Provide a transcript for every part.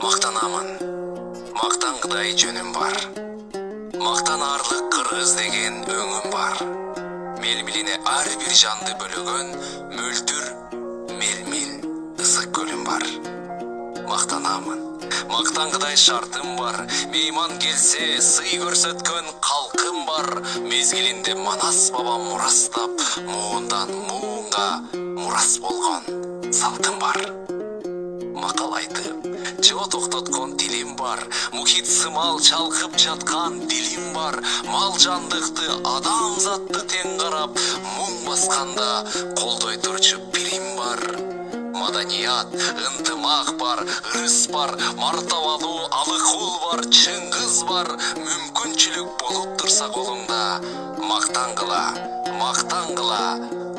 Мактанамын, мактангыдай жөнүм бар. Мактанаарлык кыргыз деген өңүм бар. Мелмилине ар бир жанды бөлөгөн мөлдүр, мелмил, ысык көлүм бар. Мактанамын, мактангыдай шартым бар. Мейман келсе, сый көрсөткөн калкым бар. Мезгилинде Манас бабам мурастап, муундан муунга мурас болгон салтым бар. Макал айтып, жоо токтоткон тилим бар. Мухит сымал чалкып жаткан дилим бар. Мал жандыкты, адам затты тең карап, муң басканда колдой турчу пирим бар. Маданият, ынтымак бар, ырыс бар, мартабалуу алыкул бар, чыңгыз бар. Мүмкүнчүлүк болуп турса колуңда, мактангыла,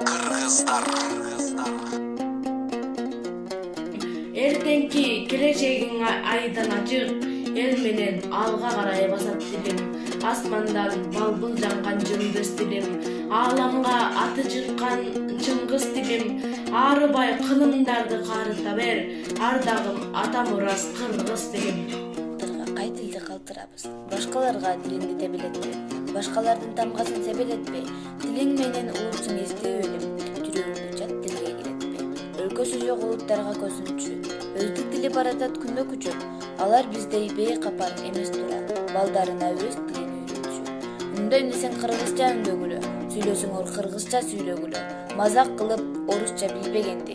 кыргыздар. Эртеңки келечегиң айдан ачык, эл менен алга карай басат дилим. Асмандан балбыл жанган жөндөс дилим, ааламга аты чыккан чыңгыз дилим. Арыбай кылымдарды карыта бер, ардагым атам урас кыргыз дилим. Кай тилди калтырабыз? Башкаларга тилиңди тебелетпе, башкалардын тамгасын себелетпе. Тилиң менен уурсуң эстеп өлүм, жүрөгүңдү жат тилге киретпе. Өлкөсү жок улуттарга көзүнчү, өздүк тили баратат күндө күчөп. Алар биздей бейкапар эмес тура, балдарына өз тилин үйрөтчү. Мындай несең кыргызча үндөгүлө, сүйлөсөң кыргызча сүйлөгүлө. Мазак кылып орусча билбегенди,